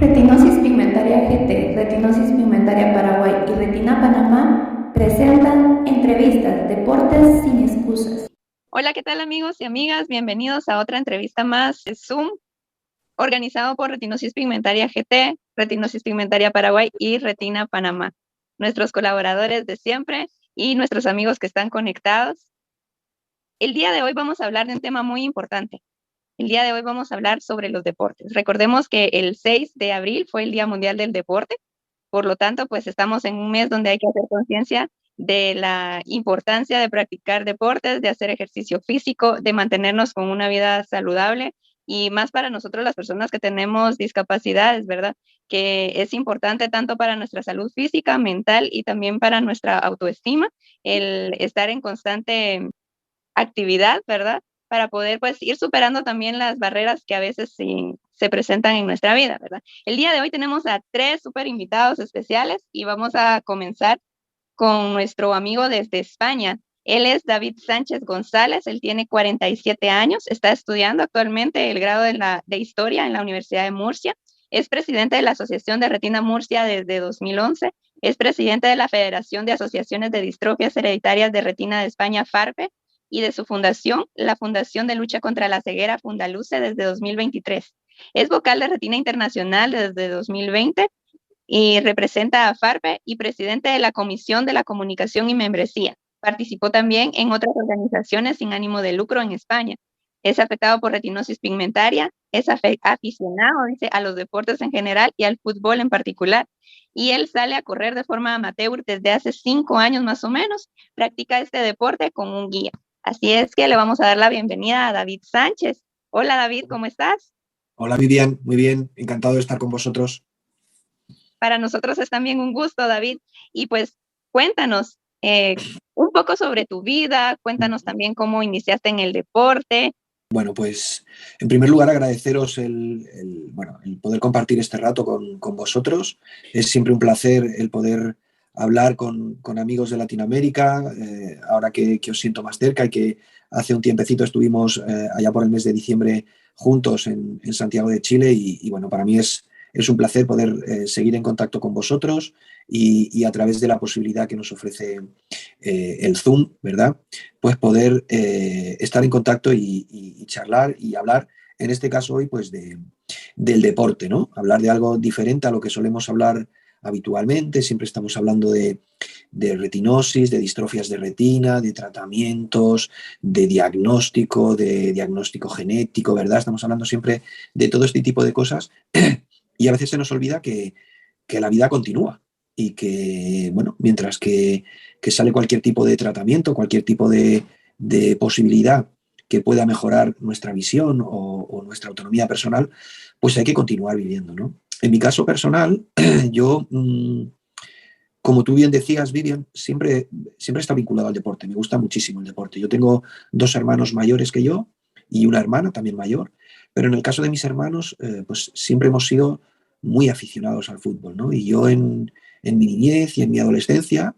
Retinosis pigmentaria GT, Retinosis pigmentaria Paraguay y Retina Panamá presentan entrevistas, deportes sin excusas. Hola, ¿qué tal amigos y amigas? Bienvenidos a otra entrevista más de Zoom, organizado por Retinosis Pigmentaria GT, Retinosis Pigmentaria Paraguay y Retina Panamá. Nuestros colaboradores de siempre y nuestros amigos que están conectados. El día de hoy vamos a hablar de un tema muy importante. El día de hoy vamos a hablar sobre los deportes. Recordemos que el 6 de abril fue el Día Mundial del Deporte. Por lo tanto, pues estamos en un mes donde hay que hacer conciencia de la importancia de practicar deportes, de hacer ejercicio físico, de mantenernos con una vida saludable y más para nosotros las personas que tenemos discapacidades, ¿verdad? Que es importante tanto para nuestra salud física, mental y también para nuestra autoestima, el estar en constante actividad, ¿verdad? Para poder pues ir superando también las barreras que a veces sí se presentan en nuestra vida, ¿verdad? El día de hoy tenemos a tres súper invitados especiales y vamos a comenzar con nuestro amigo desde España. Él es David Sánchez González, él tiene 47 años, está estudiando actualmente el grado de Historia en la Universidad de Murcia, es presidente de la Asociación de Retina Murcia desde 2011, es presidente de la Federación de Asociaciones de Distrofias Hereditarias de Retina de España, FARPE, y de su fundación, la Fundación de Lucha contra la Ceguera Fundaluce, desde 2023. Es vocal de Retina Internacional desde 2020 y representa a FARPE y presidente de la Comisión de la Comunicación y Membresía. Participó también en otras organizaciones sin ánimo de lucro en España. Es afectado por retinosis pigmentaria, es aficionado, dice, a los deportes en general y al fútbol en particular. Y él sale a correr de forma amateur desde hace 5 años más o menos. Practica este deporte con un guía. Así es que le vamos a dar la bienvenida a David Sánchez. Hola David, ¿cómo estás? Hola Vivian, muy bien, encantado de estar con vosotros. Para nosotros es también un gusto, David. Y pues cuéntanos un poco sobre tu vida, cuéntanos también cómo iniciaste en el deporte. Bueno, pues en primer lugar agradeceros el poder compartir este rato con vosotros. Es siempre un placer el poder hablar con amigos de Latinoamérica, ahora que os siento más cerca y que hace un tiempecito estuvimos allá por el mes de diciembre juntos en Santiago de Chile y bueno, para mí es un placer poder seguir en contacto con vosotros y a través de la posibilidad que nos ofrece el Zoom, ¿verdad? Pues poder estar en contacto y charlar y hablar, en este caso hoy, pues del deporte, ¿no? Hablar de algo diferente a lo que solemos hablar habitualmente. Siempre estamos hablando de retinosis, de distrofias de retina, de tratamientos, de diagnóstico genético, ¿verdad? Estamos hablando siempre de todo este tipo de cosas y a veces se nos olvida que la vida continúa y que, bueno, mientras que sale cualquier tipo de tratamiento, cualquier tipo de posibilidad que pueda mejorar nuestra visión o nuestra autonomía personal, pues hay que continuar viviendo, ¿no? En mi caso personal, yo, como tú bien decías, Vivian, siempre está vinculado al deporte. Me gusta muchísimo el deporte. Yo tengo dos hermanos mayores que yo y una hermana también mayor, pero en el caso de mis hermanos, pues siempre hemos sido muy aficionados al fútbol, ¿no? Y yo en mi niñez y en mi adolescencia,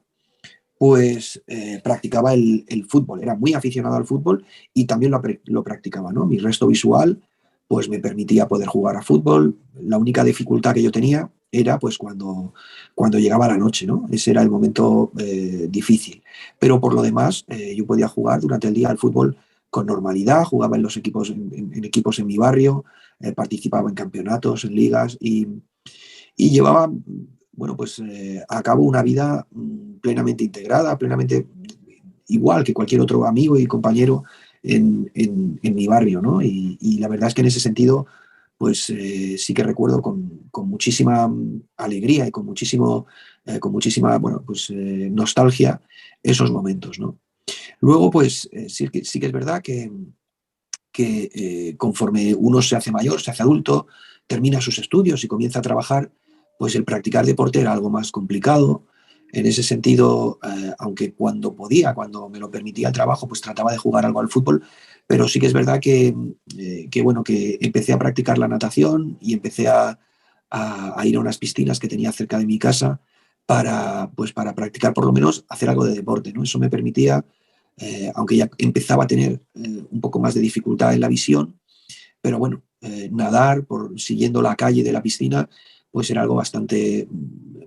pues practicaba el fútbol, era muy aficionado al fútbol y también lo practicaba, ¿no? Mi resto visual pues me permitía poder jugar a fútbol. La única dificultad que yo tenía era pues cuando llegaba la noche, ¿no? Ese era el momento difícil. Pero por lo demás, yo podía jugar durante el día al fútbol con normalidad, jugaba en los equipos, en equipos en mi barrio, participaba en campeonatos, en ligas y llevaba, bueno, pues a cabo una vida plenamente integrada, plenamente igual que cualquier otro amigo y compañero en mi barrio, ¿no? Y la verdad es que en ese sentido, pues sí que recuerdo con muchísima alegría y con muchísima, bueno, pues nostalgia esos momentos, ¿no? Luego, pues sí que es verdad que conforme uno se hace mayor, se hace adulto, termina sus estudios y comienza a trabajar, pues el practicar deporte era algo más complicado. En ese sentido, aunque cuando podía, cuando me lo permitía el trabajo, pues trataba de jugar algo al fútbol, pero sí que es verdad bueno, que empecé a practicar la natación y empecé a ir a unas piscinas que tenía cerca de mi casa para practicar, por lo menos, hacer algo de deporte, ¿no? Eso me permitía, aunque ya empezaba a tener un poco más de dificultad en la visión, pero bueno, nadar siguiendo la calle de la piscina, pues era algo bastante,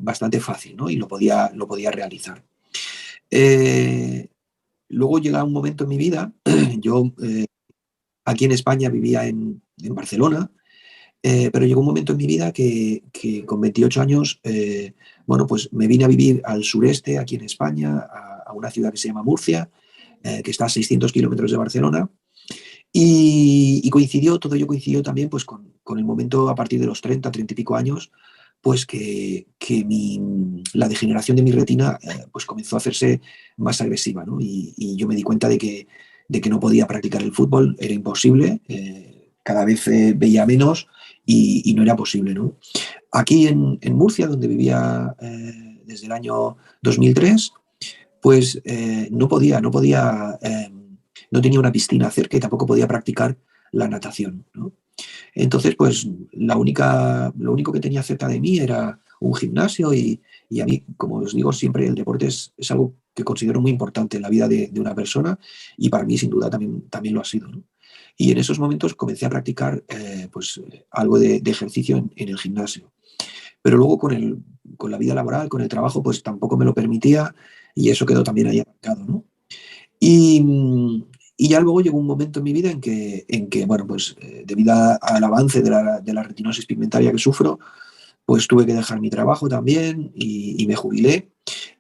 bastante fácil, ¿no? Y lo podía realizar. Eh, Luego llega un momento en mi vida, yo aquí en España vivía en Barcelona, pero llegó un momento en mi vida que con 28 años, bueno, pues me vine a vivir al sureste, aquí en España, a una ciudad que se llama Murcia, que está a 600 kilómetros de Barcelona, y coincidió, todo ello coincidió también pues con el momento a partir de los 30, 30 y pico años, pues la degeneración de mi retina pues comenzó a hacerse más agresiva, ¿no? Y yo me di cuenta de que no podía practicar el fútbol, era imposible, cada vez veía menos y no era posible, ¿no? Aquí en Murcia, donde vivía desde el año 2003, pues no tenía una piscina cerca y tampoco podía practicar la natación, ¿no? Entonces, pues lo único que tenía cerca de mí era un gimnasio y a mí, como os digo siempre, el deporte es algo que considero muy importante en la vida de una persona y para mí sin duda también lo ha sido, ¿no? Y en esos momentos comencé a practicar pues algo de ejercicio en el gimnasio. Pero luego con la vida laboral, con el trabajo, pues tampoco me lo permitía y eso quedó también ahí aparcado, ¿no? Y ya luego llegó un momento en mi vida en que bueno, pues debido al avance de la retinosis pigmentaria que sufro, pues tuve que dejar mi trabajo también y me jubilé.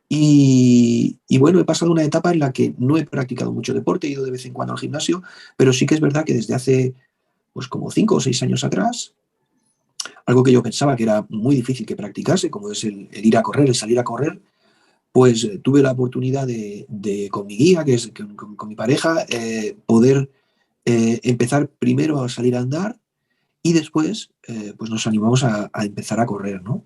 Y bueno, he pasado una etapa en la que no he practicado mucho deporte, he ido de vez en cuando al gimnasio, pero sí que es verdad que desde hace pues como 5 o 6 años atrás, algo que yo pensaba que era muy difícil que practicase, como es el ir a correr, el salir a correr, pues tuve la oportunidad con mi guía, que es con mi pareja, poder empezar primero a salir a andar y después pues nos animamos a empezar a correr, ¿no?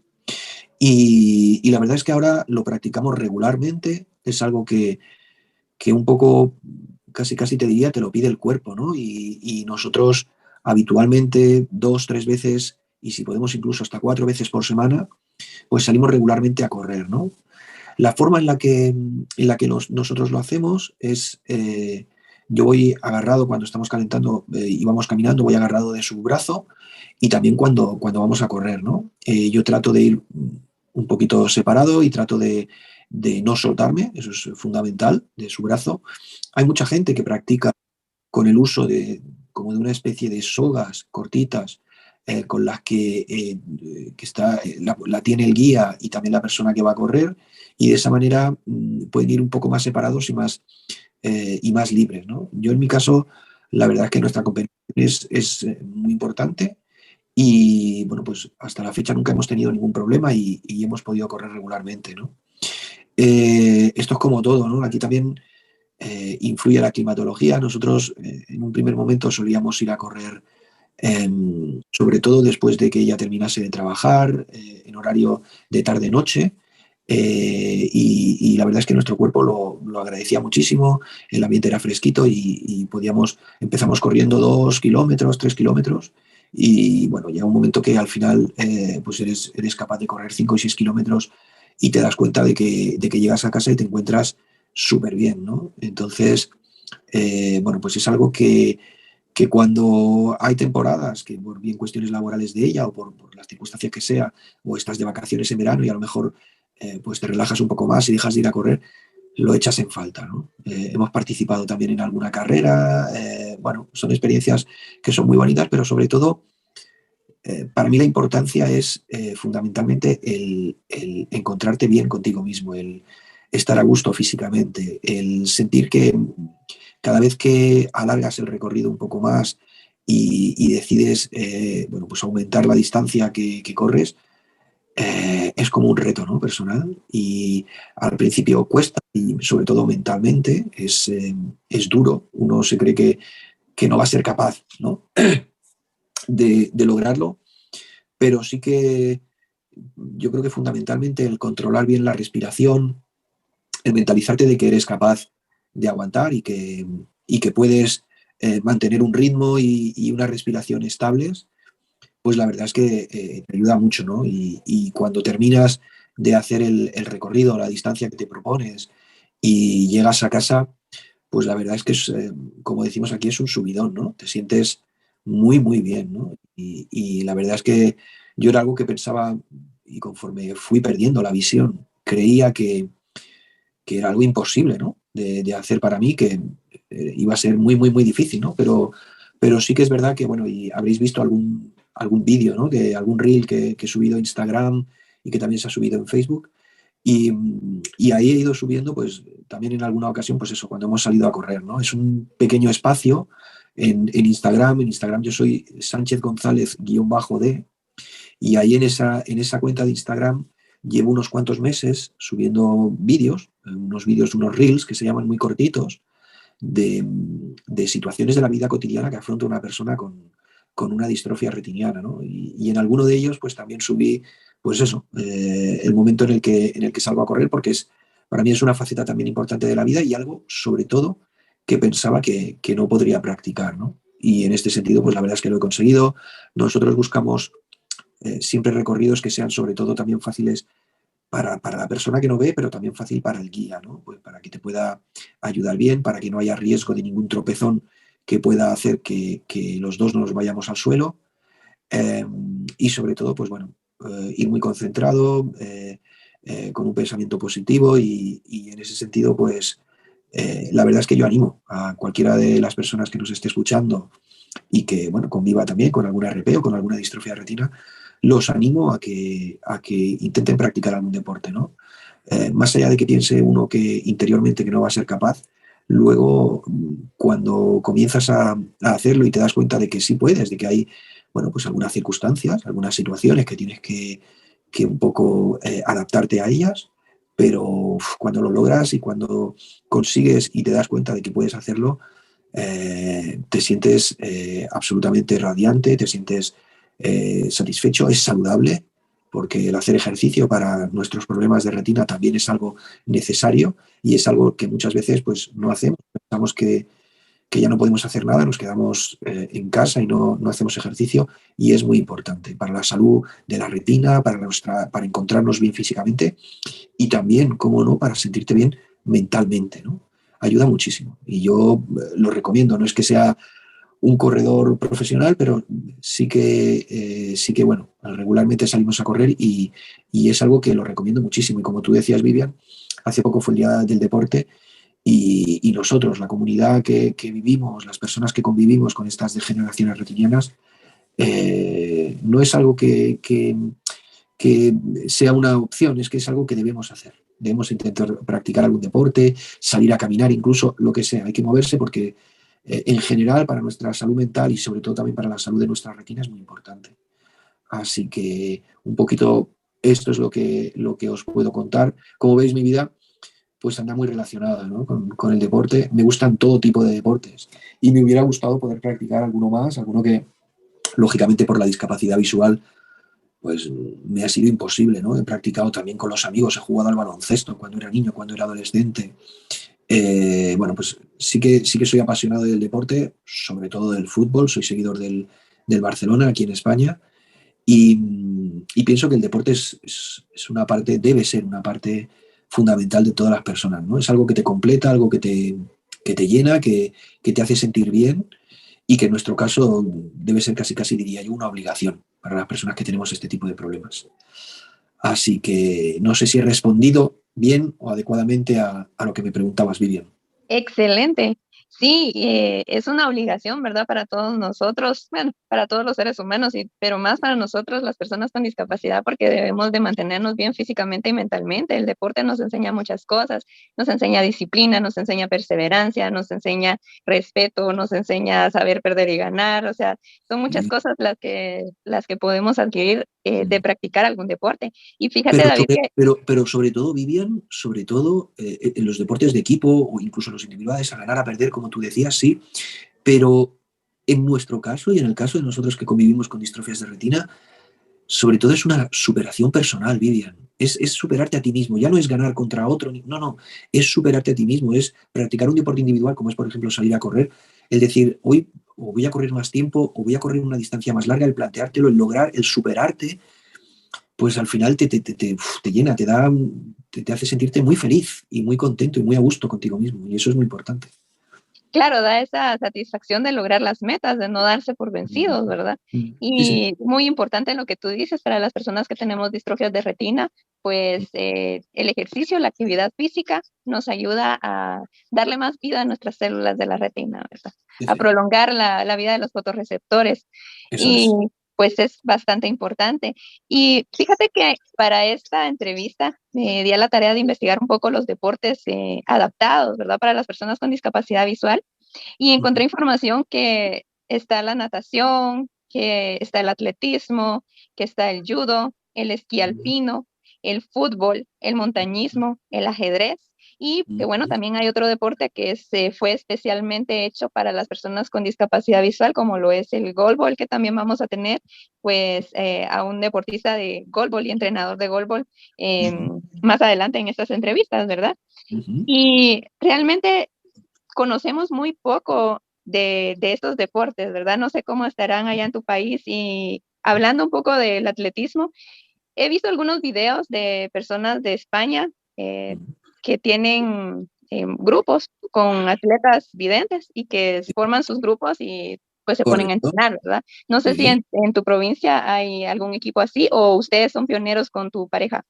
Y la verdad es que ahora lo practicamos regularmente, es algo que un poco, casi casi te diría, te lo pide el cuerpo, ¿no? Y nosotros habitualmente 2, 3 veces, y si podemos incluso hasta 4 veces por semana, pues salimos regularmente a correr, ¿no? La forma en la que nosotros lo hacemos es, yo voy agarrado cuando estamos calentando y vamos caminando, voy agarrado de su brazo y también cuando vamos a correr, ¿no? Yo trato de ir un poquito separado y trato de no soltarme, eso es fundamental, de su brazo. Hay mucha gente que practica con el uso como de una especie de sogas cortitas con las que la tiene el guía y también la persona que va a correr, y de esa manera pueden ir un poco más separados y más libres, ¿no? Yo en mi caso, la verdad es que nuestra competición es muy importante y bueno, pues hasta la fecha nunca hemos tenido ningún problema y hemos podido correr regularmente, ¿no? Esto es como todo, ¿no? Aquí también influye la climatología. Nosotros en un primer momento solíamos ir a correr, sobre todo después de que ella terminase de trabajar, en horario de tarde-noche. Y la verdad es que nuestro cuerpo lo agradecía muchísimo, el ambiente era fresquito y empezamos corriendo 2 kilómetros, 3 kilómetros. Y bueno, llega un momento que al final pues eres capaz de correr 5 y 6 kilómetros y te das cuenta de que llegas a casa y te encuentras súper bien, ¿no? Entonces, bueno, pues es algo que cuando hay temporadas, que por bien cuestiones laborales de ella o por las circunstancias que sea, o estás de vacaciones en verano y a lo mejor pues te relajas un poco más y dejas de ir a correr, lo echas en falta, ¿no? Hemos participado también en alguna carrera, bueno, son experiencias que son muy bonitas, pero sobre todo para mí la importancia es fundamentalmente el encontrarte bien contigo mismo, el estar a gusto físicamente, el sentir que cada vez que alargas el recorrido un poco más y decides bueno, pues aumentar la distancia que corres, es como un reto, ¿no? Personal y al principio cuesta y sobre todo mentalmente es duro. Uno se cree que no va a ser capaz, ¿no? de lograrlo, pero sí que yo creo que fundamentalmente el controlar bien la respiración, el mentalizarte de que eres capaz de aguantar y que puedes mantener un ritmo y una respiración estables, pues la verdad es que te ayuda mucho, ¿no? Y cuando terminas de hacer el recorrido, la distancia que te propones y llegas a casa, pues la verdad es que es, como decimos aquí, es un subidón, ¿no? Te sientes muy, muy bien, ¿no? Y la verdad es que yo era algo que pensaba y conforme fui perdiendo la visión, creía que era algo imposible, ¿no? De hacer para mí, que iba a ser muy, muy, muy difícil, ¿no? Pero sí que es verdad que, bueno, y habréis visto algún vídeo, ¿no? De algún reel que he subido a Instagram y que también se ha subido en Facebook. Y ahí he ido subiendo, pues también en alguna ocasión, pues eso, cuando hemos salido a correr, ¿no? Es un pequeño espacio en Instagram. En Instagram yo soy Sánchez González-D, y ahí en esa cuenta de Instagram llevo unos cuantos meses subiendo vídeos, unos vídeos, unos reels que se llaman muy cortitos, de situaciones de la vida cotidiana que afronta una persona con una distrofia retiniana, ¿no? Y en alguno de ellos, pues también subí, pues eso, el momento en el que salgo a correr, porque para mí es una faceta también importante de la vida y algo, sobre todo, que pensaba que no podría practicar, ¿no? Y en este sentido, pues la verdad es que lo he conseguido. Nosotros buscamos siempre recorridos que sean sobre todo también fáciles para la persona que no ve, pero también fácil para el guía, ¿no? Pues para que te pueda ayudar bien, para que no haya riesgo de ningún tropezón que pueda hacer que los dos no nos vayamos al suelo. Eh, y sobre todo, pues bueno, ir muy concentrado, con un pensamiento positivo y en ese sentido, pues la verdad es que yo animo a cualquiera de las personas que nos esté escuchando y que, bueno, conviva también con alguna RP o con alguna distrofia de retina, los animo a que intenten practicar algún deporte, ¿no? Más allá de que piense uno que interiormente que no va a ser capaz, luego cuando comienzas a hacerlo y te das cuenta de que sí puedes, de que hay, bueno, pues algunas circunstancias, algunas situaciones que tienes que un poco adaptarte a ellas, pero cuando lo logras y cuando consigues y te das cuenta de que puedes hacerlo, te sientes absolutamente radiante, te sientes satisfecho, es saludable, porque el hacer ejercicio para nuestros problemas de retina también es algo necesario y es algo que muchas veces pues, no hacemos. Pensamos que ya no podemos hacer nada, nos quedamos en casa y no hacemos ejercicio, y es muy importante para la salud de la retina, para encontrarnos bien físicamente y también, cómo no, para sentirte bien mentalmente, ¿no? Ayuda muchísimo y yo lo recomiendo. No es que sea un corredor profesional, pero sí que bueno, regularmente salimos a correr y es algo que lo recomiendo muchísimo. Y como tú decías, Vivian, hace poco fue el Día del Deporte y nosotros, la comunidad que vivimos, las personas que convivimos con estas degeneraciones retinianas, no es algo que sea una opción, es que es algo que debemos hacer. Debemos intentar practicar algún deporte, salir a caminar, incluso lo que sea. Hay que moverse porque en general para nuestra salud mental y sobre todo también para la salud de nuestra retina es muy importante. Así que un poquito esto es lo que os puedo contar. Como veis, mi vida pues anda muy relacionada, ¿no? con el deporte. Me gustan todo tipo de deportes y me hubiera gustado poder practicar alguno más, alguno que lógicamente por la discapacidad visual pues me ha sido imposible, ¿no? He practicado también con los amigos, he jugado al baloncesto cuando era niño, cuando era adolescente. Bueno, pues sí que soy apasionado del deporte, sobre todo del fútbol, soy seguidor del Barcelona aquí en España y pienso que el deporte es una parte, debe ser una parte fundamental de todas las personas, ¿no? Es algo que te completa, algo que te llena, que te hace sentir bien y que en nuestro caso debe ser casi, casi diría yo, una obligación para las personas que tenemos este tipo de problemas. Así que no sé si he respondido bien o adecuadamente a lo que me preguntabas, Vivian. Excelente. Sí, es una obligación, ¿verdad? Para todos nosotros, bueno, para todos los seres humanos, pero más para nosotros, las personas con discapacidad, porque debemos de mantenernos bien físicamente y mentalmente. El deporte nos enseña muchas cosas, nos enseña disciplina, nos enseña perseverancia, nos enseña respeto, nos enseña a saber perder y ganar. O sea, son muchas Sí. cosas las que podemos adquirir de practicar algún deporte. Y fíjate, Pero David, sobre, que pero sobre todo, Vivian, sobre todo en los deportes de equipo o incluso los individuales, a ganar, a perder, como tú decías, sí, pero en nuestro caso y en el caso de nosotros que convivimos con distrofias de retina, sobre todo es una superación personal, Vivian. Es superarte a ti mismo. Ya no es ganar contra otro. No, no. Es superarte a ti mismo. Es practicar un deporte individual, como es, por ejemplo, salir a correr. El decir, hoy o voy a correr más tiempo o voy a correr una distancia más larga, el planteártelo, el lograr, el superarte, pues al final te llena, te hace sentirte muy feliz y muy contento y muy a gusto contigo mismo. Y eso es muy importante. claro, da esa satisfacción de lograr las metas, de no darse por vencidos, ¿verdad? Sí, sí. Y muy importante lo que tú dices para las personas que tenemos distrofias de retina, pues el ejercicio, la actividad física nos ayuda a darle más vida a nuestras células de la retina, ¿verdad? A Efectivamente. prolongar la vida de los fotorreceptores. Eso Y es. pues es bastante importante. Y fíjate que para esta entrevista me di a la tarea de investigar un poco los deportes adaptados, ¿verdad? Para las personas con discapacidad visual. Y encontré información que está la natación, que está el atletismo, que está el judo, el esquí alpino, el fútbol, el montañismo, el ajedrez. Y que bueno, también hay otro deporte que fue especialmente hecho para las personas con discapacidad visual, como lo es el goalball, que también vamos a tener pues a un deportista de goalball y entrenador de goalball más adelante en estas entrevistas, ¿verdad? Y realmente conocemos muy poco de estos deportes, ¿verdad? No sé cómo estarán allá en tu país. Y hablando un poco del atletismo, he visto algunos videos de personas de España que tienen grupos con atletas videntes y que forman sus grupos y pues se ponen a Correcto. entrenar, ¿verdad? No sé si Sí. en tu provincia hay algún equipo así o ustedes son pioneros con tu pareja.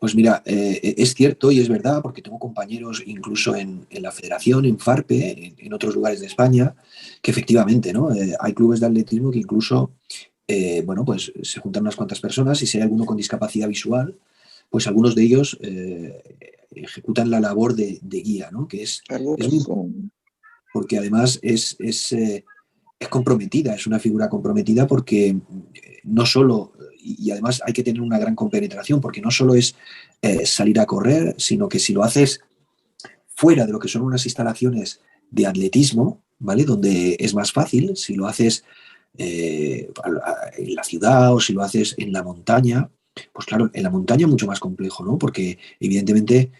Pues mira, es cierto y es verdad, porque tengo compañeros incluso en la federación, en FARPE, en otros lugares de España, que efectivamente, ¿no? Hay clubes de atletismo que incluso, bueno, pues se juntan unas cuantas personas y si hay alguno con discapacidad visual, pues algunos de ellos ejecutan la labor de guía, ¿no? Que es muy Sí. porque además es comprometida, es una figura comprometida porque no solo, y además hay que tener una gran compenetración, porque no solo es salir a correr, sino que si lo haces fuera de lo que son unas instalaciones de atletismo, ¿vale? Donde es más fácil, si lo haces en la ciudad o si lo haces en la montaña, pues claro, en la montaña es mucho más complejo, ¿no? Porque evidentemente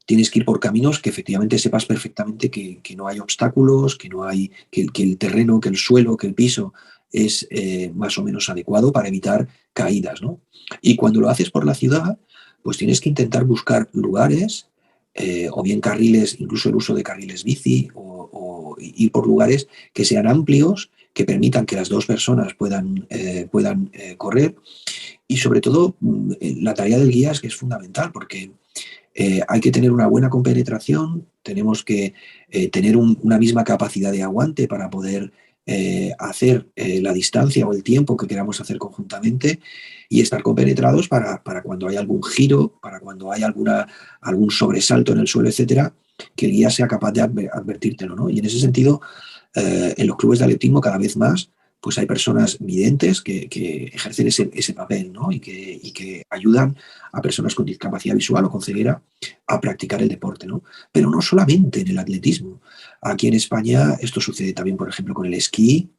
tienes que ir por caminos que efectivamente sepas perfectamente que no hay obstáculos, que no hay, que el terreno, que el suelo, que el piso es más o menos adecuado para evitar caídas, ¿no? Y cuando lo haces por la ciudad, pues tienes que intentar buscar lugares, o bien carriles, incluso el uso de carriles bici, o ir por lugares que sean amplios, que permitan que las dos personas puedan correr. Y sobre todo, la tarea del guía es que es fundamental, porque hay que tener una buena compenetración, tenemos que tener una misma capacidad de aguante para poder hacer la distancia o el tiempo que queramos hacer conjuntamente y estar compenetrados para cuando hay algún giro, para cuando hay algún sobresalto en el suelo, etcétera, que el guía sea capaz de advertírtelo, ¿no? Y en ese sentido, en los clubes de atletismo cada vez más pues hay personas videntes que ejercen ese papel, ¿no? Y que ayudan a personas con discapacidad visual o con ceguera a practicar el deporte, ¿no? Pero no solamente en el atletismo. Aquí en España esto sucede también, por ejemplo, con el esquí,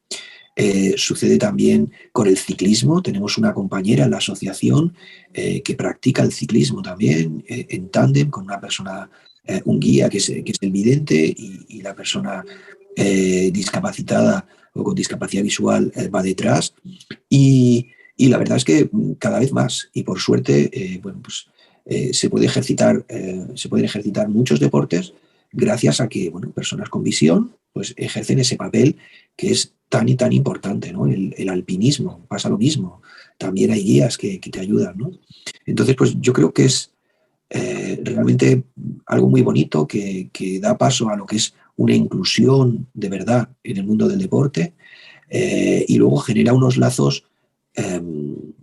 sucede también con el ciclismo. Tenemos una compañera en la asociación que practica el ciclismo también en tándem con una persona, un guía que es el vidente y la persona discapacitada o con discapacidad visual va detrás. Y la verdad es que cada vez más, y por suerte, bueno, pues se pueden ejercitar muchos deportes gracias a que bueno, personas con visión pues, ejercen ese papel que es tan y tan importante, ¿no? El alpinismo pasa lo mismo. También hay guías que te ayudan, ¿no? Entonces, pues yo creo que es realmente algo muy bonito que da paso a lo que es una inclusión de verdad en el mundo del deporte y luego genera unos lazos, eh,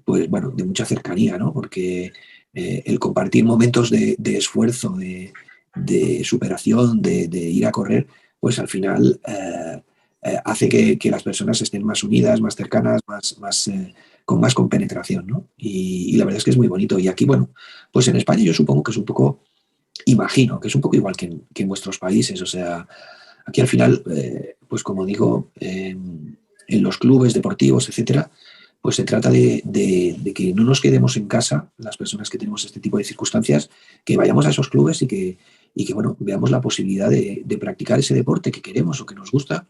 pues bueno, de mucha cercanía, ¿no? Porque el compartir momentos de esfuerzo, de superación, de ir a correr, pues al final hace que las personas estén más unidas, más cercanas, con más compenetración, ¿no? Y la verdad es que es muy bonito. Y aquí, bueno, pues en España yo supongo que es un poco, imagino, que es un poco igual que en vuestros países. O sea, aquí al final, pues como digo, en los clubes deportivos, etcétera, pues se trata de que no nos quedemos en casa, las personas que tenemos este tipo de circunstancias, que vayamos a esos clubes y que bueno, veamos la posibilidad de practicar ese deporte que queremos o que nos gusta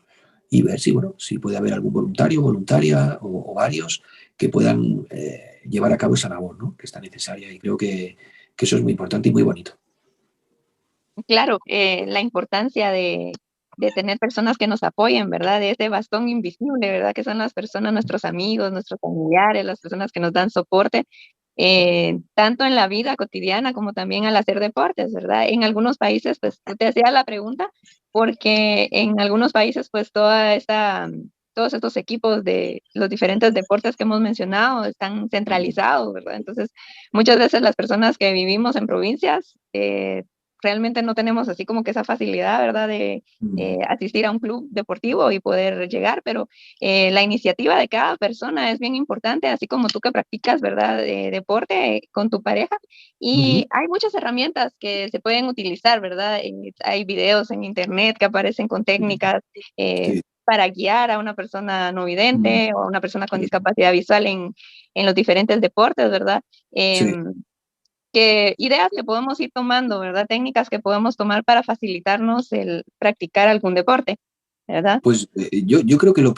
y ver si, bueno, si puede haber algún voluntario, voluntaria o varios que puedan llevar a cabo esa labor, ¿no? Que está necesaria. Y creo que eso es muy importante y muy bonito. Claro, la importancia de tener personas que nos apoyen, ¿verdad? De ese bastón invisible, ¿verdad? Que son las personas, nuestros amigos, nuestros familiares, las personas que nos dan soporte, tanto en la vida cotidiana como también al hacer deportes, ¿verdad? En algunos países, pues, te hacía la pregunta, porque en algunos países, pues, todos estos equipos de los diferentes deportes que hemos mencionado están centralizados, ¿verdad? Entonces, muchas veces las personas que vivimos en provincias, realmente no tenemos así como que esa facilidad, ¿verdad? De asistir a un club deportivo y poder llegar, pero la iniciativa de cada persona es bien importante, así como tú que practicas, ¿verdad? Deporte con tu pareja. Y Ujú. hay muchas herramientas que se pueden utilizar, ¿verdad? Hay videos en internet que aparecen con Sí, técnicas sí. para guiar a una persona no Mm, vidente o a una persona con sí, discapacidad visual en los diferentes deportes, ¿verdad? sí. Que ideas que podemos ir tomando, ¿verdad? Técnicas que podemos tomar para facilitarnos el practicar algún deporte, ¿verdad? Pues yo creo que eh,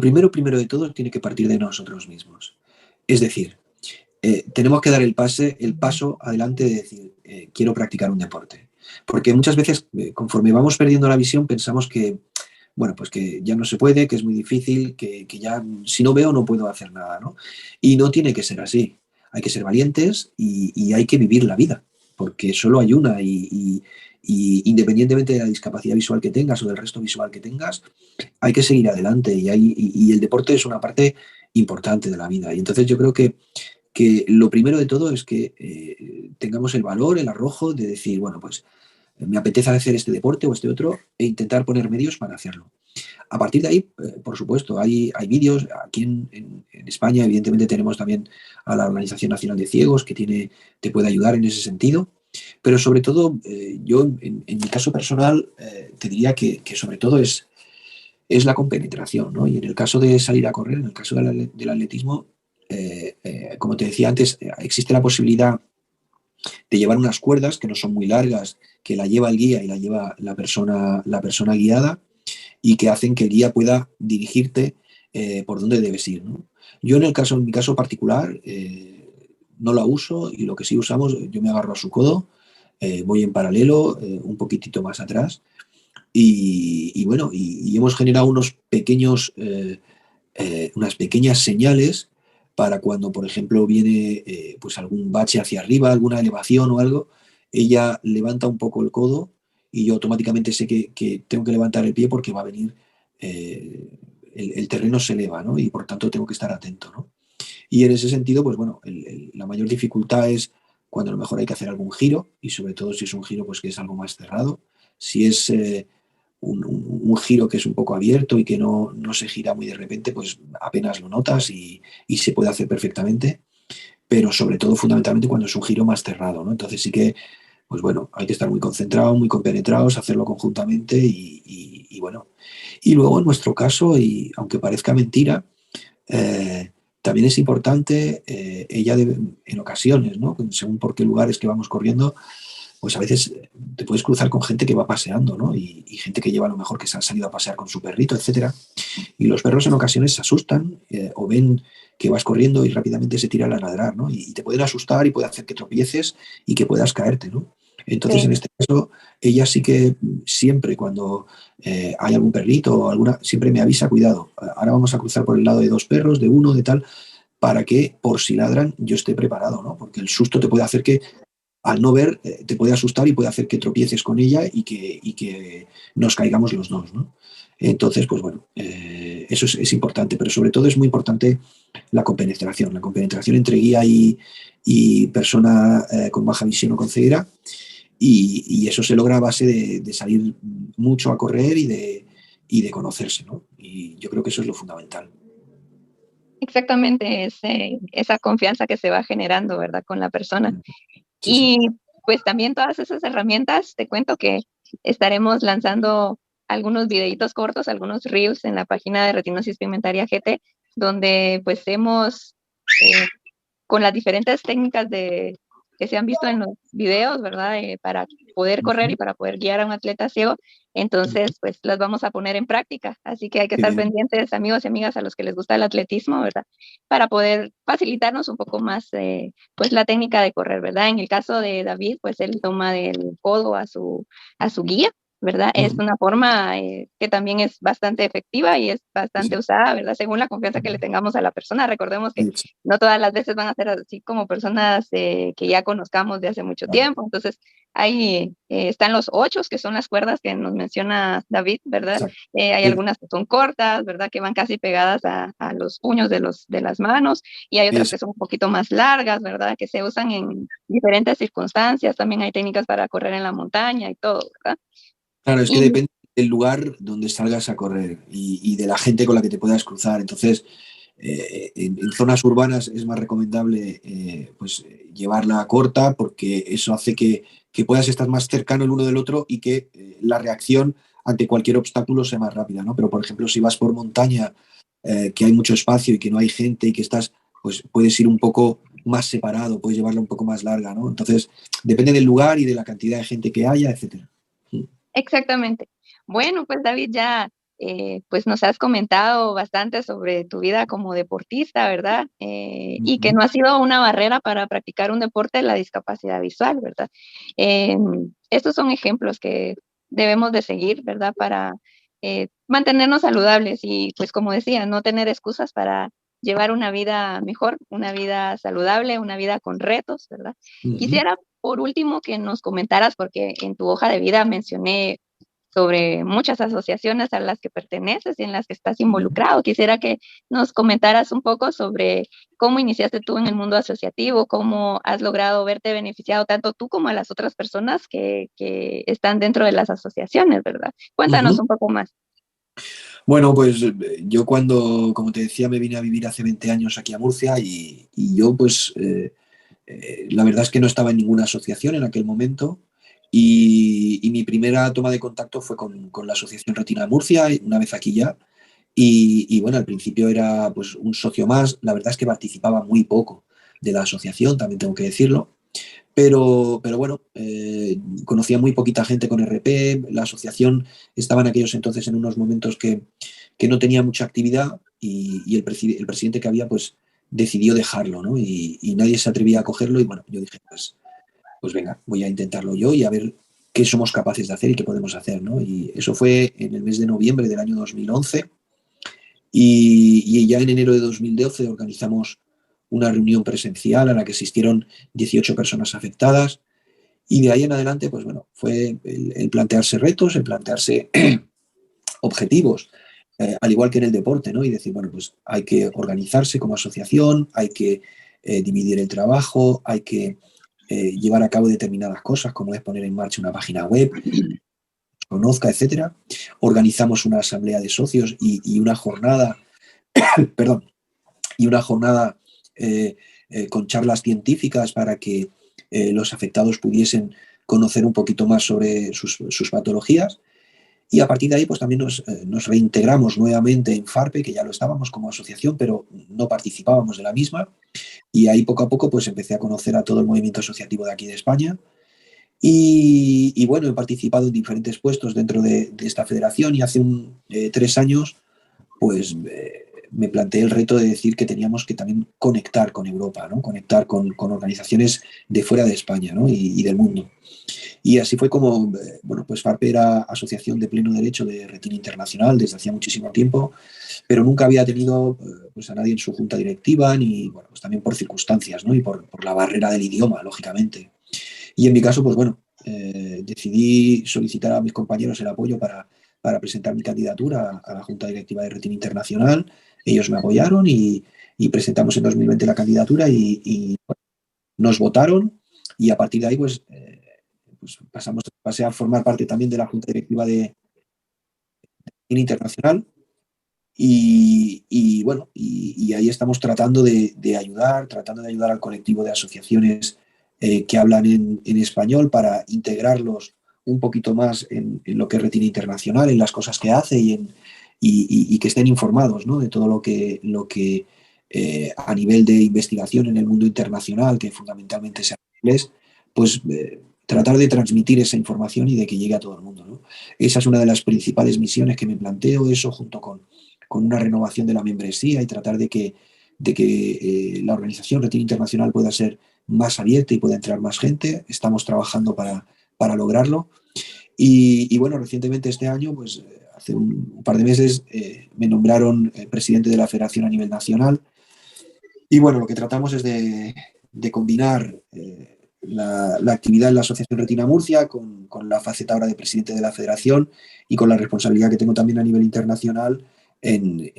primero de todo, tiene que partir de nosotros mismos. Es decir, tenemos que dar el paso adelante de decir, quiero practicar un deporte. Porque muchas veces, conforme vamos perdiendo la visión, pensamos que, bueno, pues que ya no se puede, que es muy difícil, que ya si no veo no puedo hacer nada, ¿no? Y no tiene que ser así. Hay que ser valientes y hay que vivir la vida, porque solo hay una y independientemente de la discapacidad visual que tengas o del resto visual que tengas, hay que seguir adelante y el deporte es una parte importante de la vida. Y entonces yo creo que lo primero de todo es que tengamos el valor, el arrojo de decir, bueno, pues me apetece hacer este deporte o este otro e intentar poner medios para hacerlo. A partir de ahí, por supuesto, hay vídeos. Aquí en España, evidentemente, tenemos también a la Organización Nacional de Ciegos que te puede ayudar en ese sentido. Pero sobre todo, yo en mi caso personal, te diría que sobre todo es la compenetración, ¿no? Y en el caso de salir a correr, en el caso del atletismo, como te decía antes, existe la posibilidad de llevar unas cuerdas que no son muy largas, que la lleva el guía y la lleva la persona guiada y que hacen que el guía pueda dirigirte por dónde debes ir, ¿no? Yo en mi caso particular, no la uso y lo que sí usamos, yo me agarro a su codo, voy en paralelo, un poquitito más atrás y bueno, y hemos generado unas pequeñas señales para cuando, por ejemplo, viene pues algún bache hacia arriba, alguna elevación o algo, ella levanta un poco el codo y yo automáticamente sé que tengo que levantar el pie porque va a venir, eh, el terreno se eleva, ¿no? Y por tanto tengo que estar atento, ¿no? Y en ese sentido, pues bueno, la mayor dificultad es cuando a lo mejor hay que hacer algún giro y sobre todo si es un giro pues que es algo más cerrado. Si es un giro que es un poco abierto y que no se gira muy de repente, pues apenas lo notas y se puede hacer perfectamente, pero sobre todo fundamentalmente cuando es un giro más cerrado, ¿no? Entonces sí que, pues bueno, hay que estar muy concentrados, muy compenetrados, hacerlo conjuntamente y bueno. Y luego en nuestro caso, y aunque parezca mentira, también es importante, en ocasiones, ¿no? Según por qué lugares que vamos corriendo, pues a veces te puedes cruzar con gente que va paseando, ¿no? Y gente que lleva a lo mejor que se han salido a pasear con su perrito, etcétera. Y los perros en ocasiones se asustan o ven que vas corriendo y rápidamente se tiran a ladrar, ¿no? Y te pueden asustar y puede hacer que tropieces y que puedas caerte, ¿no? Entonces, en Sí. este caso, ella sí que siempre cuando hay algún perrito o alguna, siempre me avisa, cuidado, ahora vamos a cruzar por el lado de dos perros, de uno, de tal, para que por si ladran yo esté preparado, ¿no? Porque el susto te puede hacer que al no ver, te puede asustar y puede hacer que tropieces con ella y que nos caigamos los dos, ¿no? Entonces, pues bueno, eso es importante, pero sobre todo es muy importante la compenetración entre guía y persona con baja visión o con ceguera, y eso se logra a base de salir mucho a correr y de conocerse, ¿no? Y yo creo que eso es lo fundamental. Exactamente, esa confianza que se va generando, ¿verdad? Con la persona. Sí, sí. Y pues también todas esas herramientas, te cuento que estaremos lanzando algunos videitos cortos, algunos reels en la página de Retinosis Pigmentaria GT, donde pues hemos, con las diferentes técnicas que se han visto en los videos, ¿verdad? Para poder correr y para poder guiar a un atleta ciego. Entonces, pues las vamos a poner en práctica. Así que hay que Qué estar bien. pendientes, amigos y amigas, a los que les gusta el atletismo, ¿verdad? Para poder facilitarnos un poco más, pues, la técnica de correr, ¿verdad? En el caso de David, pues él toma del codo a su guía, ¿verdad? Es Ujú. una forma que también es bastante efectiva y es Sí, bastante sí. usada, ¿verdad? Según la confianza que le tengamos a la persona. Recordemos que Sí, no todas las veces van a ser así como personas que ya conozcamos de hace mucho claro. tiempo. Entonces, ahí están los ochos, que son las cuerdas que nos menciona David, ¿verdad? Exacto. Hay Sí, algunas que son cortas, ¿verdad? Que van casi pegadas a los puños de las manos, y hay otras eso. que son un poquito más largas, ¿verdad? Que se usan en diferentes circunstancias. También hay técnicas para correr en la montaña y todo, ¿verdad? Claro, es que Y depende del lugar donde salgas a correr y de la gente con la que te puedas cruzar. Entonces, en zonas urbanas es más recomendable pues, llevarla corta porque eso hace que puedas estar más cercano el uno del otro y que la reacción ante cualquier obstáculo sea más rápida, ¿no? Pero, por ejemplo, si vas por montaña, que hay mucho espacio y que no hay gente y que estás, pues puedes ir un poco más separado, puedes llevarla un poco más larga, ¿no? Entonces, depende del lugar y de la cantidad de gente que haya, etcétera. exactamente. Bueno, pues David, ya pues nos has comentado bastante sobre tu vida como deportista, ¿verdad? Y que Ujú. no ha sido una barrera para practicar un deporte la discapacidad visual, ¿verdad? Estos son ejemplos que debemos de seguir, ¿verdad? Para mantenernos saludables y, pues como decía, no tener excusas para llevar una vida mejor, una vida saludable, una vida con retos, ¿verdad? Ujú. Quisiera por último que nos comentaras, porque en tu hoja de vida mencioné sobre muchas asociaciones a las que perteneces y en las que estás Ujú. involucrado. Quisiera que nos comentaras un poco sobre cómo iniciaste tú en el mundo asociativo, cómo has logrado verte beneficiado tanto tú como a las otras personas que están dentro de las asociaciones, ¿verdad? Cuéntanos Ujú. un poco más. Bueno, pues yo cuando, como te decía, me vine a vivir hace 20 años aquí a Murcia y yo pues la verdad es que no estaba en ninguna asociación en aquel momento y mi primera toma de contacto fue con la Asociación Retina de Murcia, una vez aquí ya. Y bueno, al principio era pues un socio más, la verdad es que participaba muy poco de la asociación, también tengo que decirlo, pero bueno, conocía muy poquita gente con RP, la asociación estaba en aquellos entonces en unos momentos que no tenía mucha actividad y el presidente que había pues decidió dejarlo, ¿no? Y nadie se atrevía a cogerlo y bueno, yo dije, pues venga, voy a intentarlo yo y a ver qué somos capaces de hacer y qué podemos hacer, ¿no? Y eso fue en el mes de noviembre del año 2011 y ya en enero de 2012 organizamos una reunión presencial a la que asistieron 18 personas afectadas y de ahí en adelante, pues bueno, fue el plantearse retos, el plantearse objetivos, al igual que en el deporte, ¿no? Y decir, bueno, pues hay que organizarse como asociación, hay que dividir el trabajo, hay que llevar a cabo determinadas cosas, como es poner en marcha una página web, conozca, etcétera. Organizamos una asamblea de socios y una jornada, perdón, y una jornada con charlas científicas para que los afectados pudiesen conocer un poquito más sobre sus patologías. Y a partir de ahí, pues también nos reintegramos nuevamente en FARPE, que ya lo estábamos como asociación, pero no participábamos de la misma. Y ahí poco a poco, pues empecé a conocer a todo el movimiento asociativo de aquí de España. Y bueno, he participado en diferentes puestos dentro de esta federación y hace 3 años pues me planteé el reto de decir que teníamos que también conectar con Europa, ¿no? Conectar con organizaciones de fuera de España, ¿no? y del mundo. Y así fue como, bueno, pues FARPE era asociación de pleno derecho de retina internacional desde hacía muchísimo tiempo, pero nunca había tenido pues a nadie en su junta directiva, ni, bueno, pues también por circunstancias, ¿no? Y por la barrera del idioma, lógicamente. Y en mi caso, pues bueno, decidí solicitar a mis compañeros el apoyo para presentar mi candidatura a la Junta Directiva de Retina Internacional. Ellos me apoyaron y presentamos en 2020 la candidatura y bueno, nos votaron y a partir de ahí pues pasé a formar parte también de la Junta Directiva de Retina Internacional bueno, y ahí estamos tratando de ayudar al colectivo de asociaciones que hablan en español para integrarlos un poquito más en lo que es Retina Internacional, en las cosas que hace y que estén informados, ¿no? De todo lo que a nivel de investigación en el mundo internacional, que fundamentalmente se inglés, pues tratar de transmitir esa información y de que llegue a todo el mundo, ¿no? Esa es una de las principales misiones que me planteo, eso junto con una renovación de la membresía y tratar de que la organización Retina Internacional pueda ser más abierta y pueda entrar más gente. Estamos trabajando para lograrlo. Y bueno, recientemente este año, pues hace un par de meses, me nombraron presidente de la federación a nivel nacional. Y bueno, lo que tratamos es de combinar la actividad en la Asociación Retina Murcia con la faceta ahora de presidente de la federación y con la responsabilidad que tengo también a nivel internacional en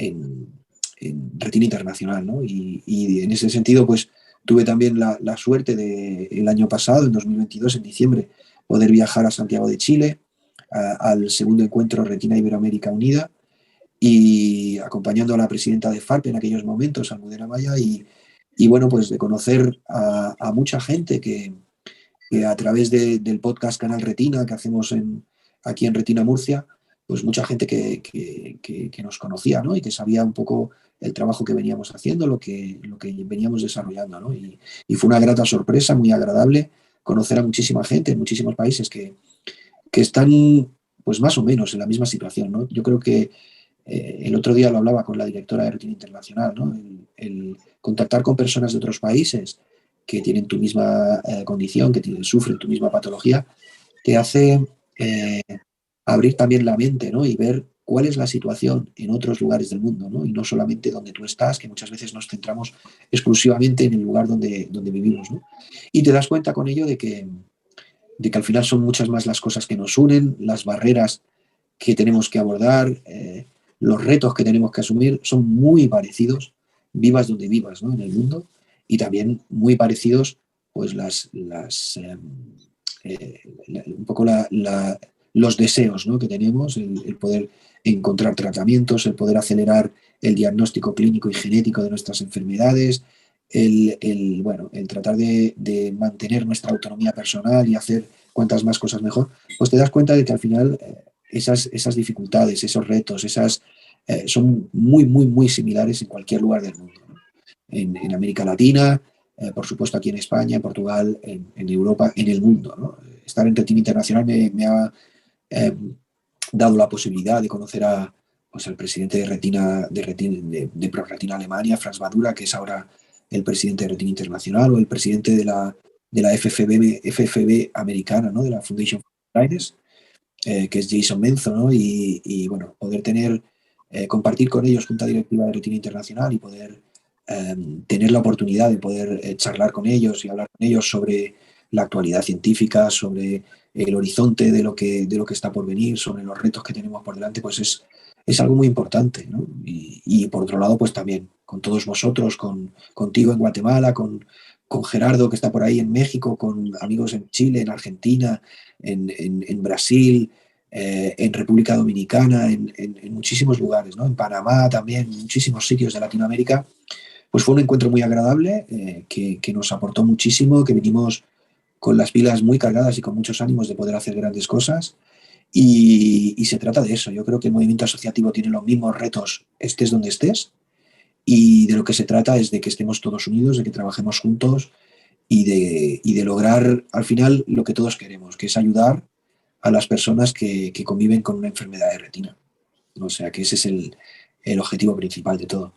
Retina Internacional, ¿no? Y en ese sentido, pues tuve también la suerte de el año pasado, en 2022, en diciembre, poder viajar a Santiago de Chile al segundo encuentro Retina Iberoamérica Unida y acompañando a la presidenta de FARP en aquellos momentos, Almudena Maya, y bueno, pues de conocer a mucha gente que a través del podcast Canal Retina que hacemos aquí en Retina Murcia, pues mucha gente que nos conocía, ¿no? Y que sabía un poco el trabajo que veníamos haciendo, lo que veníamos desarrollando, ¿no? Y fue una grata sorpresa, muy agradable, conocer a muchísima gente en muchísimos países que están pues más o menos en la misma situación, ¿no? Yo creo que el otro día lo hablaba con la directora de Retina Internacional, ¿no? El contactar con personas de otros países que tienen tu misma condición, que sufren tu misma patología, te hace abrir también la mente, ¿no? Y ver cuál es la situación en otros lugares del mundo, ¿no? Y no solamente donde tú estás, que muchas veces nos centramos exclusivamente en el lugar donde vivimos, ¿no? Y te das cuenta con ello de que al final son muchas más las cosas que nos unen, las barreras que tenemos que abordar, los retos que tenemos que asumir son muy parecidos, vivas donde vivas, ¿no? En el mundo, y también muy parecidos pues un poco los deseos, ¿no? Que tenemos, el poder encontrar tratamientos, el poder acelerar el diagnóstico clínico y genético de nuestras enfermedades, bueno, el tratar de mantener nuestra autonomía personal y hacer cuantas más cosas mejor, pues te das cuenta de que al final esas dificultades, esos retos, son muy, muy, muy similares en cualquier lugar del mundo, ¿no? En América Latina, por supuesto aquí en España, en Portugal, en Europa, en el mundo, ¿no? Estar en Retina Internacional me ha eh, dado la posibilidad de conocer pues, al presidente de ProRetina Alemania, Franz Badura, que es ahora el presidente de Retina Internacional, o el presidente de la FFB americana, ¿no? De la Foundation for Blindness, que es Jason Menzo, ¿no? Bueno, poder compartir con ellos junta directiva de Retina Internacional y poder tener la oportunidad de poder charlar con ellos y hablar con ellos sobre la actualidad científica, sobre el horizonte de lo que está por venir, sobre los retos que tenemos por delante, pues es algo muy importante, ¿no? Y por otro lado, pues también con todos vosotros, contigo en Guatemala, con Gerardo que está por ahí en México, con amigos en Chile, en Argentina, en Brasil, en República Dominicana, en muchísimos lugares, ¿no? En Panamá también, en muchísimos sitios de Latinoamérica. Pues fue un encuentro muy agradable, que nos aportó muchísimo, que venimos con las pilas muy cargadas y con muchos ánimos de poder hacer grandes cosas. Y se trata de eso. Yo creo que el movimiento asociativo tiene los mismos retos, estés donde estés, y de lo que se trata es de que estemos todos unidos, de que trabajemos juntos y de lograr al final lo que todos queremos, que es ayudar a las personas que conviven con una enfermedad de retina. O sea que ese es el objetivo principal de todo.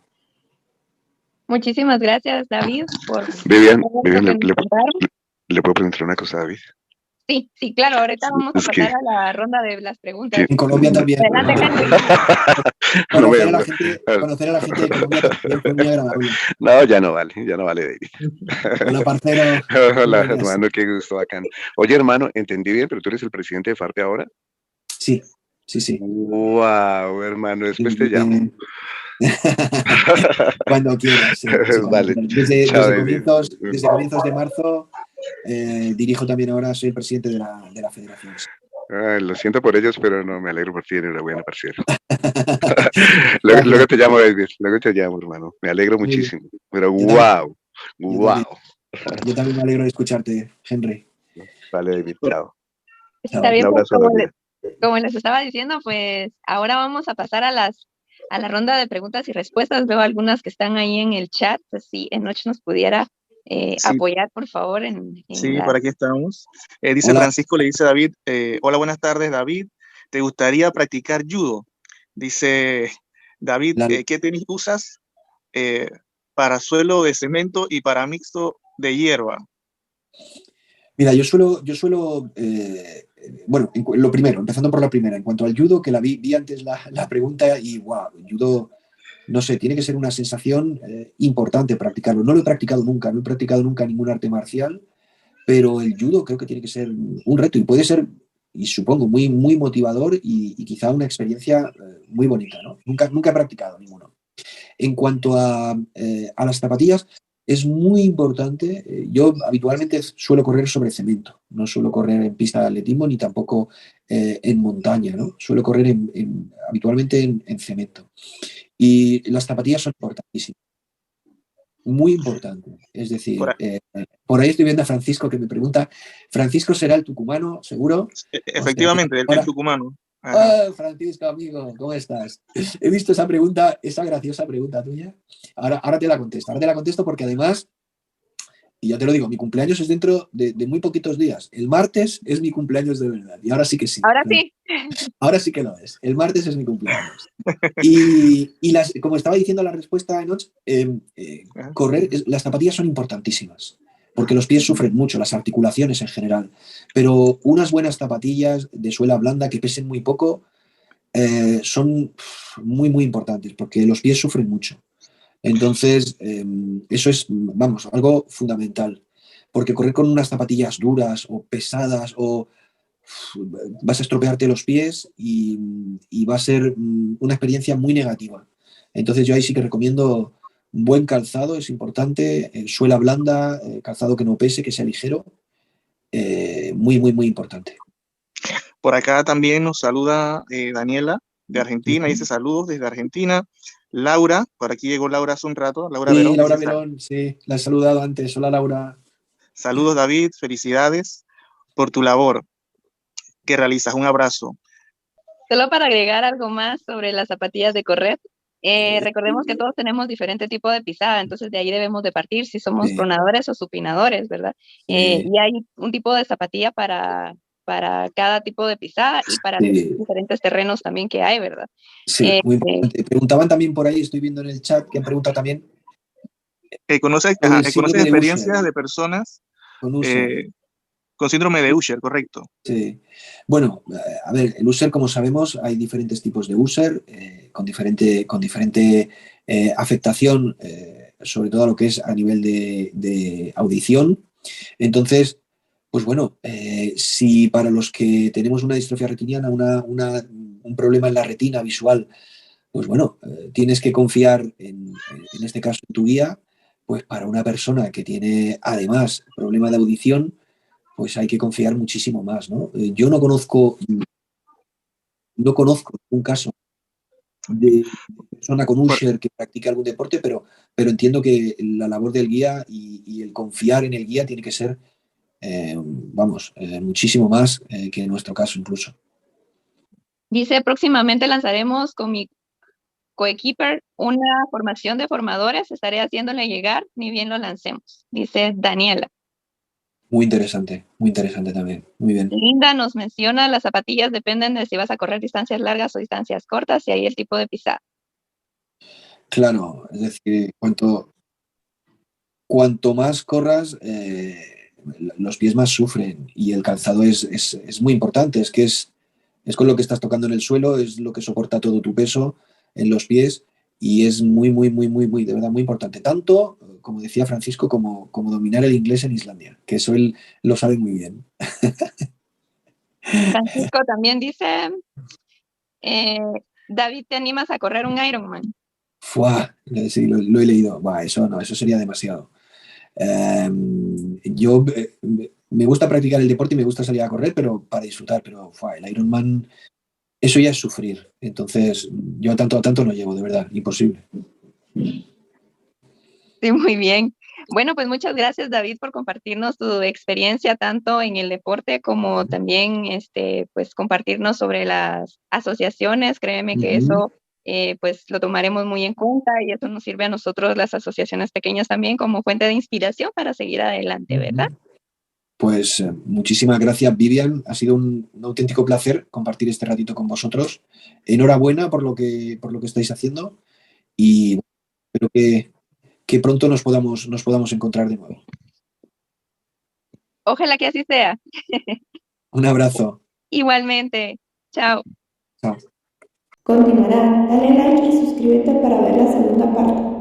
Muchísimas gracias, David, por Vivian, todo lo Vivian, que nos contaron. ¿le puedo preguntar una cosa a David? Sí, sí, claro, ahorita vamos a Es que- pasar a la ronda de las preguntas. En Colombia también. Adelante, Henry. No, Conocer a la gente de Colombia también fue muy agradable. no, ya no vale, David. Hola, parcero. Hola, Buenas. hermano, qué gusto, bacán. Oye, hermano, entendí bien, pero tú eres el presidente de FARPE ahora. Sí, sí, sí. Wow, hermano, después te llamo. Cuando quieras. Sí, Vale, desde chao, David. comienzos de marzo dirijo también ahora, soy el presidente de la federación. Ay, lo siento por ellos, pero no, me alegro por ti, enhorabuena, parciero. Gracias. Luego te llamo, David, luego te llamo, hermano. Me alegro Muy bien. muchísimo. Pero Yo wow, también. wow. Yo también me alegro de escucharte, Henry. Vale, David, chao. Está Chao. bien, Un pues, abrazo a la vida. como les estaba diciendo, pues ahora vamos a pasar a la ronda de preguntas y respuestas. Veo algunas que están ahí en el chat, pues si Enoch nos pudiera Sí, apoyar, por favor, en sí, la... por aquí estamos. Dice Hola, Francisco, le dice a David, hola, buenas tardes, David. ¿Te gustaría practicar judo? Dice David, la- ¿qué tenis usas? Eh, para suelo de cemento y para mixto de hierba. mira, yo suelo bueno, lo primero, empezando por la primera, en cuanto al judo, que vi antes la pregunta y wow, judo, no sé, tiene que ser una sensación importante practicarlo. No lo he practicado nunca, no he practicado nunca ningún arte marcial, pero el judo creo que tiene que ser un reto y puede ser, y supongo, muy, muy motivador y quizá una experiencia muy bonita, ¿no? Nunca he practicado ninguno. En cuanto a las zapatillas, es muy importante. Yo habitualmente suelo correr sobre cemento, no suelo correr en pista de atletismo ni tampoco en montaña, ¿no? Suelo correr habitualmente en cemento. Y las zapatillas son importantísimas, muy importantes. Es Por, decir, por ahí estoy viendo a Francisco que me pregunta, ¿Francisco será el tucumano, seguro? O sea que efectivamente, el ahora, tucumano. Ajá. oh, Francisco, amigo, ¿cómo estás? He visto esa pregunta, esa graciosa pregunta tuya. Ahora te la contesto. Ahora te la contesto porque además, y ya te lo digo, mi cumpleaños es dentro de muy poquitos días. El martes es mi cumpleaños de verdad. Y ahora sí que sí. Ahora sí, Ahora sí que lo es. El martes es mi cumpleaños. Como estaba diciendo la respuesta anoche, Ajá. las zapatillas son importantísimas. Porque los pies sufren mucho, las articulaciones en general. Pero unas buenas zapatillas de suela blanda que pesen muy poco son muy, muy importantes porque los pies sufren mucho. Entonces, eso es, vamos, algo fundamental. Porque correr con unas zapatillas duras o pesadas o vas a estropearte los pies y va a ser una experiencia muy negativa. Entonces, yo ahí sí que recomiendo buen calzado, es importante, suela blanda, calzado que no pese, que sea ligero, muy, muy, muy importante. Por acá también nos saluda Daniela de Argentina, dice saludos desde Argentina. Laura, por aquí llegó Laura hace un rato, Laura Sí, Verón, Laura dice Belón, sí, la he saludado antes. Hola, Laura. saludos David, felicidades por tu labor que realizas. Un abrazo. solo para agregar algo más sobre las zapatillas de correr, recordemos que todos tenemos diferente tipo de pisada, entonces de ahí debemos de partir si somos Sí, pronadores o supinadores, ¿verdad? sí, Y hay un tipo de zapatilla para cada tipo de pisada y para los sí, diferentes terrenos también que hay, ¿verdad? sí, Eh, muy eh, importante. Preguntaban también por ahí, estoy viendo en el chat que han preguntado también ¿Conoces, sobre el conoces síndrome de Usher, experiencias de personas con Usher. eh, con síndrome de Usher, correcto? Sí. Bueno, a ver, el user, como sabemos, hay diferentes tipos de user con diferente afectación, sobre todo a lo que es a nivel de audición. Entonces, pues bueno, si para los que tenemos una distrofia retiniana, un problema en la retina visual, pues bueno, tienes que confiar en este caso en tu guía, pues para una persona que tiene además problema de audición, pues hay que confiar muchísimo más, ¿no? Yo no conozco un caso de persona con Por, Usher que practique algún deporte, pero entiendo que la labor del guía y el confiar en el guía tiene que ser, vamos, muchísimo más que en nuestro caso incluso. dice, próximamente lanzaremos con mi coequiper una formación de formadores, estaré haciéndole llegar, ni bien lo lancemos, dice Daniela. Muy interesante también. Muy bien. Linda nos menciona, las zapatillas dependen de si vas a correr distancias largas o distancias cortas y ahí el tipo de pisada. Claro, es decir, cuanto más corras, los pies más sufren y el calzado es muy importante, es con lo que estás tocando en el suelo, es lo que soporta todo tu peso en los pies y es muy, muy, muy, muy, muy, de verdad, muy importante. Tanto, como decía Francisco, como dominar el inglés en Islandia, que eso él lo sabe muy bien. Francisco también dice, eh, David, ¿te animas a correr un Ironman? Fua, sí, lo he leído. Buah, eso no, eso sería demasiado. Yo me gusta practicar el deporte y me gusta salir a correr, pero para disfrutar, pero fua, el Ironman, eso ya es sufrir. Entonces, yo a tanto no llego, de verdad, imposible. Sí, muy bien. Bueno, pues muchas gracias, David, por compartirnos tu experiencia tanto en el deporte como también pues compartirnos sobre las asociaciones. Créeme que Ujú. eso pues lo tomaremos muy en cuenta y eso nos sirve a nosotros, las asociaciones pequeñas, también como fuente de inspiración para seguir adelante, ¿verdad? Pues muchísimas gracias, Vivian. Ha sido un auténtico placer compartir este ratito con vosotros. Enhorabuena por lo que estáis haciendo y espero que pronto nos podamos encontrar de nuevo. Ojalá que así sea. Un abrazo. Igualmente. Chao. Chao. Continuará, dale like y suscríbete para ver la segunda parte.